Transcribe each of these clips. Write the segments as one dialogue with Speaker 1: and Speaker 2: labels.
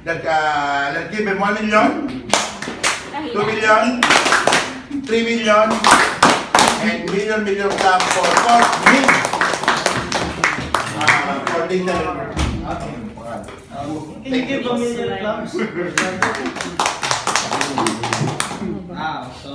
Speaker 1: let's give him 1 million, 2 million, 3 million, and million clap for me. For this
Speaker 2: Can you give a million claps? Wow, so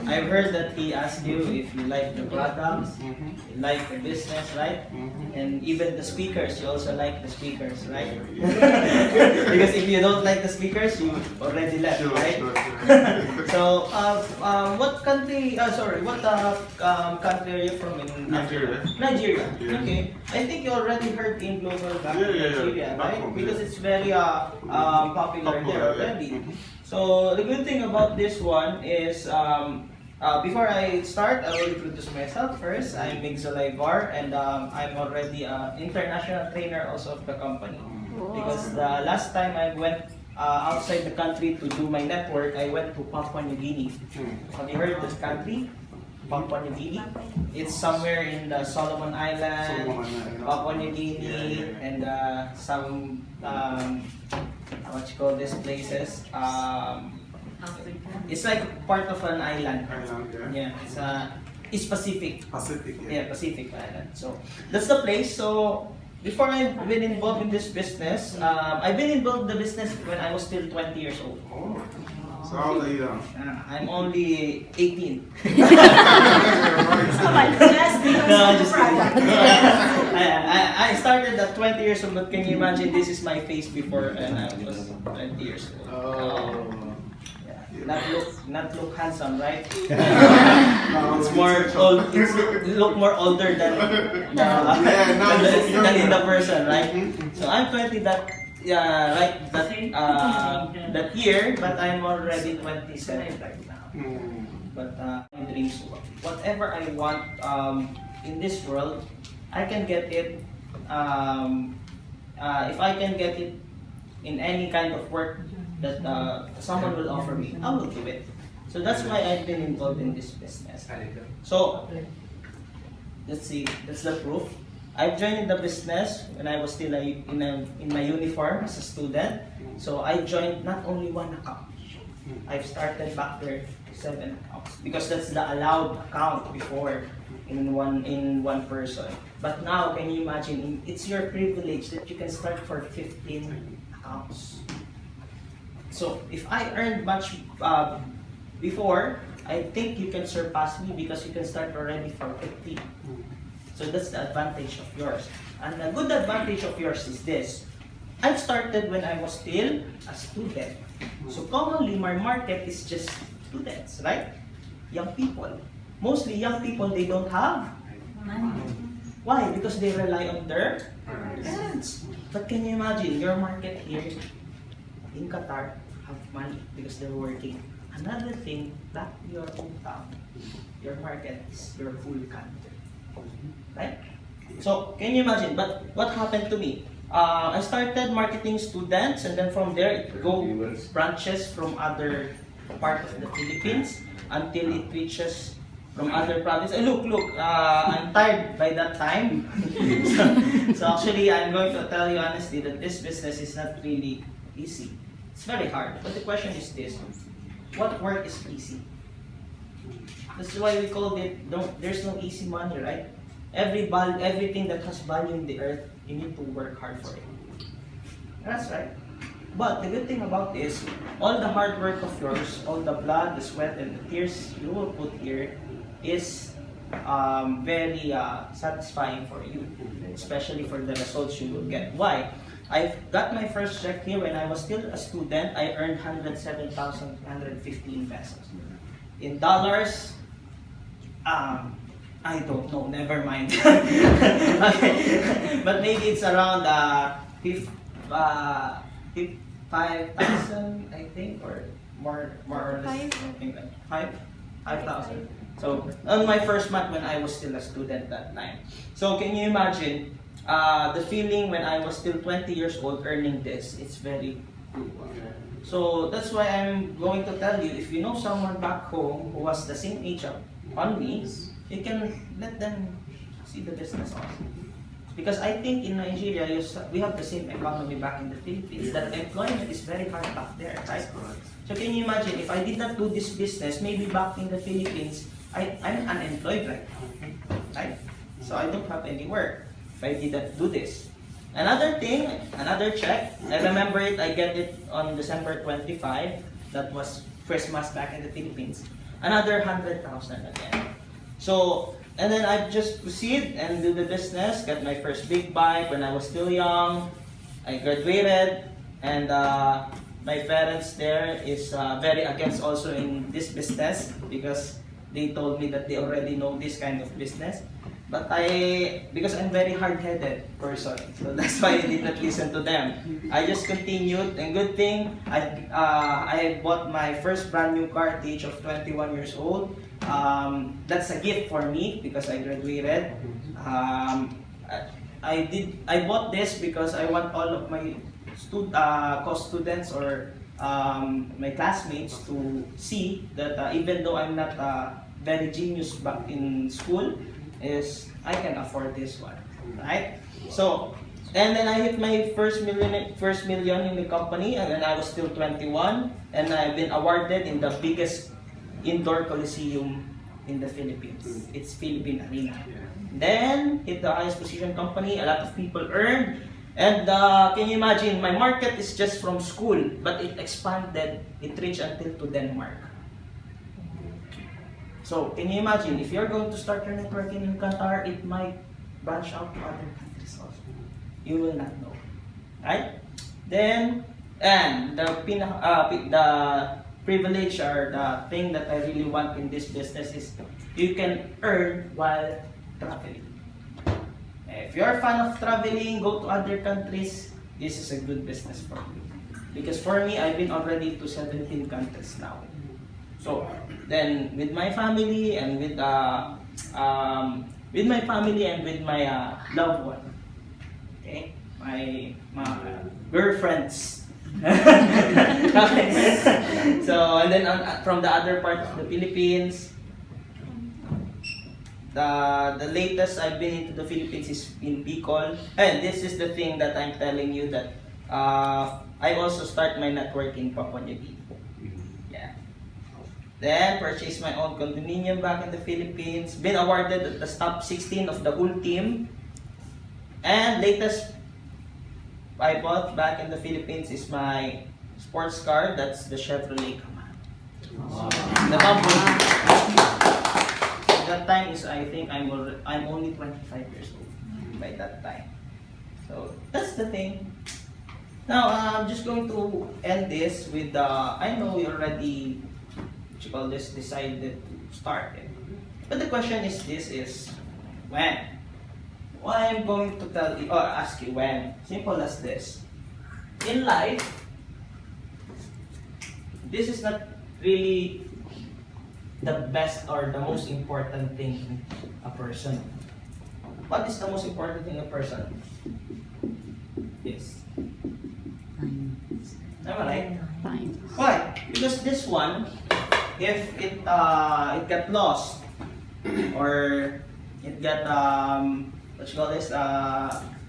Speaker 2: I've heard that he asked you if you like the products, you like the business, right? And even the speakers, you also like the speakers, right? Because if you don't like the speakers, you already left, right? So, what country? What country are you from? In
Speaker 3: Nigeria.
Speaker 2: Nigeria.
Speaker 3: Yeah.
Speaker 2: Okay. I think you already heard in global back in
Speaker 3: Yeah.
Speaker 2: Nigeria,
Speaker 3: Back
Speaker 2: right?
Speaker 3: home,
Speaker 2: Because
Speaker 3: yeah.
Speaker 2: it's very popular there already. So the good thing about this one is, before I start, I will introduce myself first. I'm MIGZ and I'm already an international trainer also of the company. Because the last time I went outside the country to do my network, I went to Papua New Guinea. Have you heard this country? Papua New Guinea. It's somewhere in the Solomon Island, Papua New Guinea, and some what you call these places? It's like part of an island. Yeah, it's Pacific.
Speaker 3: Pacific.
Speaker 2: Yeah, Pacific Island. So that's the place. So before I've been involved in this business, I've been involved in the business when I was still 20 years old.
Speaker 3: Oh. So how old are you now?
Speaker 2: I'm only 18.
Speaker 4: Oh my goodness,
Speaker 2: No, I'm just kidding. I started at 20 years old, but can you imagine this is my face before and I was 20 years old.
Speaker 3: Oh.
Speaker 2: Not look handsome, right? It's more old. It's look more older than in the person, right? So I'm 20 that that year, but I'm already 27 right now. But my dreams, whatever I want in this world, I can get it. If I can get it in any kind of work that someone will offer me, I will do it. So that's why I've been involved in this business. So let's see, that's the proof. I've joined the business when I was still in my uniform as a student. So I joined not only one account. I've started back there 7 accounts because that's the allowed account before in one person. But now, can you imagine? It's your privilege that you can start for 15 accounts. So if I earned much before, I think you can surpass me because you can start already for 15. So that's the advantage of yours. And a good advantage of yours is this. I started when I was still a student. So commonly, my market is just students, right? Young people. Mostly young people, they don't have money. Why? Because they rely on their parents. But can you imagine, your market here in Qatar have money because they're working. Another thing, back to your hometown, your market is your full country. Right? So, can you imagine? But what happened to me? I started marketing students, and then from there, it goes branches from other part of the Philippines until it reaches from other provinces. Look, I'm tired by that time. so actually, I'm going to tell you honestly that this business is not really easy. It's very hard. But the question is this: what work is easy? That's why we call it. There's no easy money, right? Everything that has value in the earth, you need to work hard for it. That's right. But the good thing about this, all the hard work of yours, all the blood, the sweat, and the tears you will put here is very satisfying for you, especially for the results you will get. Why? I got my first check here when I was still a student. I earned 107,115 pesos. In dollars, I don't know, never mind. Okay. But maybe it's around 5,000, I think, or more or less. 5,000. So on my first month when I was still a student that time. So can you imagine the feeling when I was still 20 years old earning this? It's very good. So that's why I'm going to tell you, if you know someone back home who was the same age on me, you can let them see the business also. Because I think in Nigeria, we have the same economy back in the Philippines, that employment is very hard up there, right? So can you imagine, if I did not do this business, maybe back in the Philippines, I'm unemployed right now, right? So I don't have any work if I did not do this. Another thing, another check, I remember it, I get it on December 25, that was Christmas back in the Philippines. Another 100,000 again. So, and then I just proceed and do the business, got my first big bike when I was still young. I graduated, and my parents there is very against also in this business because they told me that they already know this kind of business. But because I'm very hard-headed person, so that's why I did not listen to them. I just continued, and good thing, I bought my first brand new car at the age of 21 years old. That's a gift for me because I graduated. I bought this because I want all of my co-students or my classmates to see that even though I'm not very genius back in school, I can afford this one, right? So, and then I hit my first million in the company, and then I was still 21, and I've been awarded in the biggest indoor coliseum in the Philippines. It's Philippine Arena. Then hit the highest position company. A lot of people earned, and can you imagine? My market is just from school, but it expanded. It reached until to Denmark. So, can you imagine, if you're going to start your networking in Qatar, it might branch out to other countries also. You will not know. Right? Then, and the privilege or the thing that I really want in this business is you can earn while traveling. If you're a fan of traveling, go to other countries, this is a good business for you. Because for me, I've been already to 17 countries now. So then, with my family and with my loved one, okay, my girlfriends. Okay. So and then from the other part of the Philippines, the latest I've been into the Philippines is in Bicol, and this is the thing that I'm telling you that I also start my network in Papua New Guinea. Then, purchased my own condominium back in the Philippines. Been awarded at the top 16 of the whole team. And latest I bought back in the Philippines is my sports car. That's the Chevrolet Camaro. The Bumble. At that time is, I think I'm only 25 years old by that time. So that's the thing. Now I'm just going to end this with I know you already decided to start it. But the question is when? Well, I'm going to tell you or ask you when. Simple as this. In life, this is not really the best or the most important thing in a person. What is the most important thing in a person? Yes. Am I right?
Speaker 4: Fine.
Speaker 2: Why? Because this one, if it got lost or it got what you call this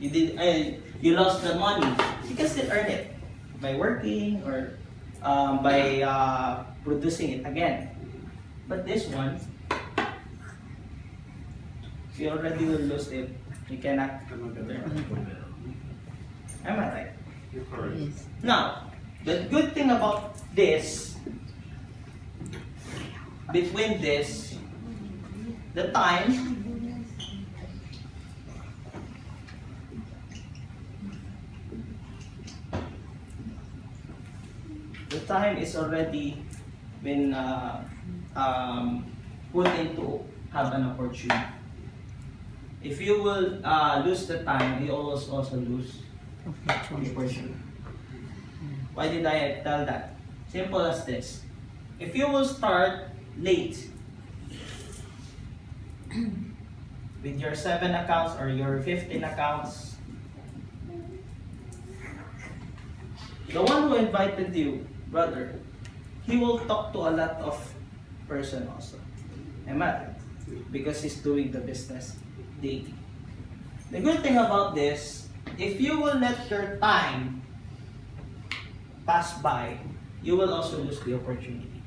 Speaker 2: you lost the money, you can still earn it by working or by producing it again. But this one, if you already will lose it, you cannot return it. Am I right?
Speaker 3: You're correct.
Speaker 4: Yes.
Speaker 2: Now, the good thing about this, between this, the time, is already been put into have an opportunity. If you will lose the time, you always also lose the opportunity. Why did I tell that? Simple as this. If you will start late with your 7 accounts or your 15 accounts, the one who invited you, brother, he will talk to a lot of person also. Am I right? Because he's doing the business daily. The good thing about this, if you will let your time pass by, you will also lose the opportunity.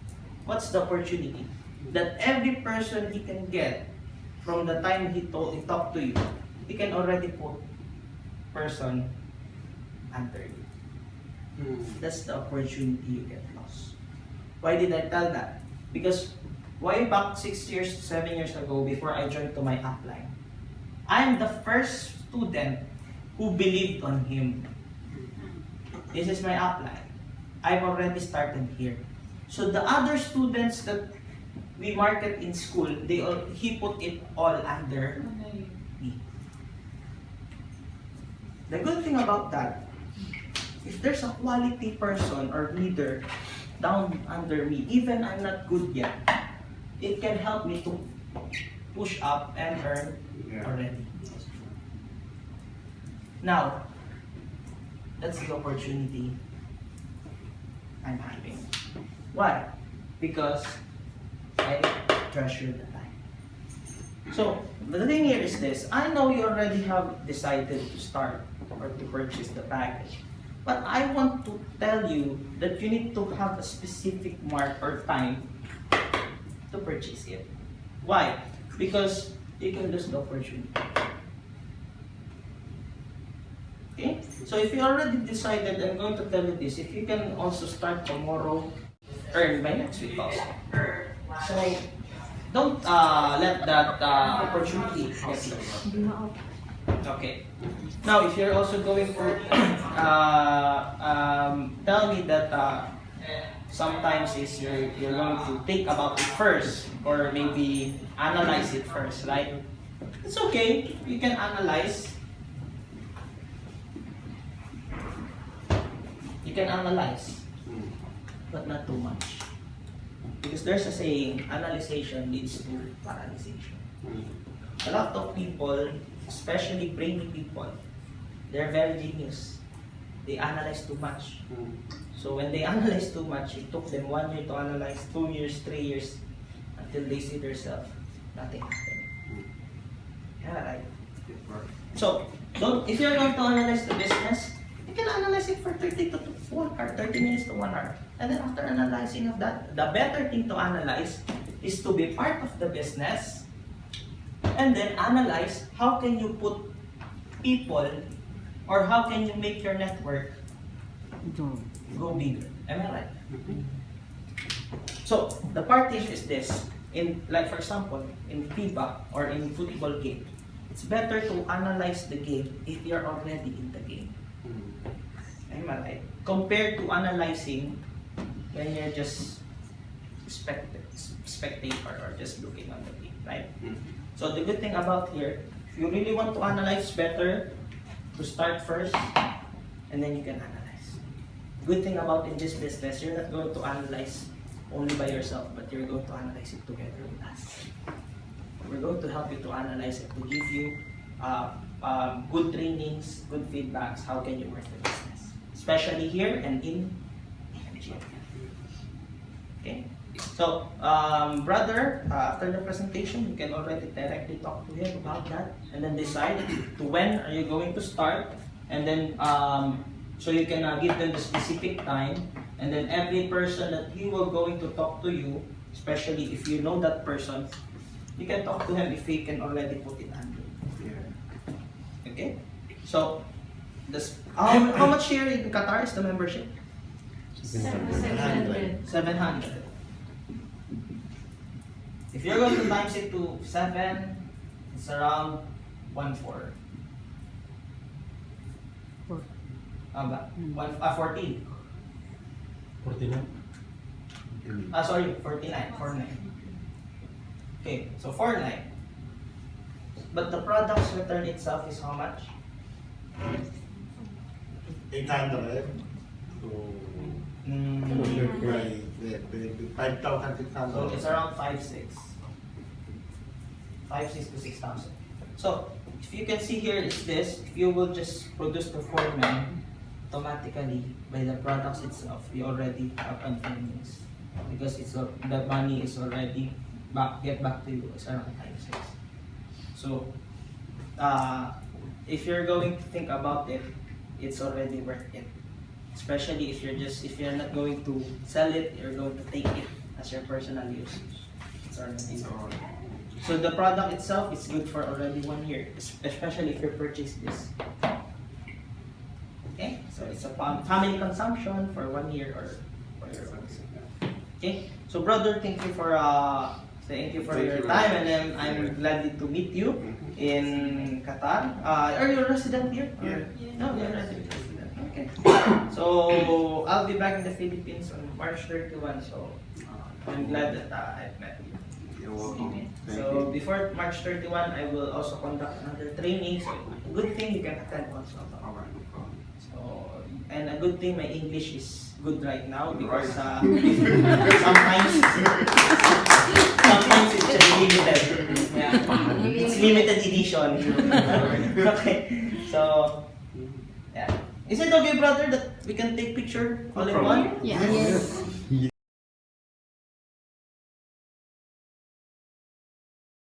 Speaker 2: What's the opportunity? That every person he can get from the time he talked to you, he can already put person under you. That's the opportunity you get lost. Why did I tell that? Because way back 6 years, 7 years ago, before I joined to my upline, I'm the first student who believed on him. This is my upline. I've already started here. So the other students that we market in school, he put it all under me. The good thing about that, if there's a quality person or leader down under me, even I'm not good yet, it can help me to push up and earn already. Now, that's the opportunity I'm having. Why? Because I treasure the time. So, the thing here is this. I know you already have decided to start or to purchase the package. But I want to tell you that you need to have a specific mark or time to purchase it. Why? Because you can lose the opportunity. Okay? So if you already decided, I'm going to tell you this, if you can also start tomorrow, earn by next week also. So don't let that opportunity get lost. Okay. Now, if you're also going to tell me that sometimes you're going to think about it first, or maybe analyze it first, right? It's okay. You can analyze. You can analyze, but not too much. Because there's a saying, analyzation leads to paralyzation. A lot of people, especially brainy people, they're very genius. They analyze too much. So when they analyze too much, it took them 1 year to analyze, 2 years, 3 years, until they see themselves, nothing happened. Yeah, right. So, if you're going to analyze the business, you can analyze it for 30 to 1 hour, 30 minutes to 1 hour. And then after analyzing of that, the better thing to analyze is to be part of the business, and then analyze how can you put people, or how can you make your network go bigger. Am I right? So the part is this. In, like for example, in FIBA or in football game, it's better to analyze the game if you're already in the game. Am I right? Compared to analyzing when you're just spectator or just looking on the game, right? So the good thing about here, if you really want to analyze, better to start first, and then you can analyze. Good thing about in this business, you're not going to analyze only by yourself, but you're going to analyze it together with us. We're going to help you to analyze it, to give you good trainings, good feedbacks, how can you work the business. Especially here and in MIGZ. Okay? So, brother, after the presentation, you can already directly talk to him about that, and then decide to when are you going to start, and then so you can give them the specific time, and then every person that he will going to talk to you, especially if you know that person, you can talk to him if he can already put it under. Okay? So, how much here in Qatar is the membership?
Speaker 4: 700.
Speaker 2: 700. If you're going to times it to 7, it's around 1.4. 14.
Speaker 5: 49.
Speaker 2: Sorry, 49. 49. Okay, so 49. But the product's return itself is how much?
Speaker 1: 800 to by 5,000, 6,000.
Speaker 2: So it's around 5,600 to 6,000. So if you can see here, it's this. If you will just produce the foreman, automatically by the products itself, you already have earnings because it's the money is already get back to you. It's around 5,600. So if you're going to think about it, it's already worth it. Especially if you're not going to sell it, you're going to take it as your personal use. It's already worth it. So the product itself is good for already 1 year, especially if you purchase this. Okay, so it's a family consumption for 1 year or for your own. Okay, so brother, thank you for your time, and I'm glad to meet you in Qatar. Are you a resident here?
Speaker 3: Yeah.
Speaker 2: No, you're a resident. Okay. So I'll be back in the Philippines on March 31. So I'm glad that I've met you.
Speaker 3: You're welcome.
Speaker 2: Okay.
Speaker 3: Thank
Speaker 2: So
Speaker 3: you.
Speaker 2: before March 31, I will also conduct another training. So good thing you can attend also.
Speaker 3: Alright, no problem.
Speaker 2: So, and a good thing my English is good right now because
Speaker 3: Right.
Speaker 2: sometimes it's limited. Yeah. It's limited edition. Okay. So yeah. Is it okay, brother, that we can take picture all in one?
Speaker 4: Yes.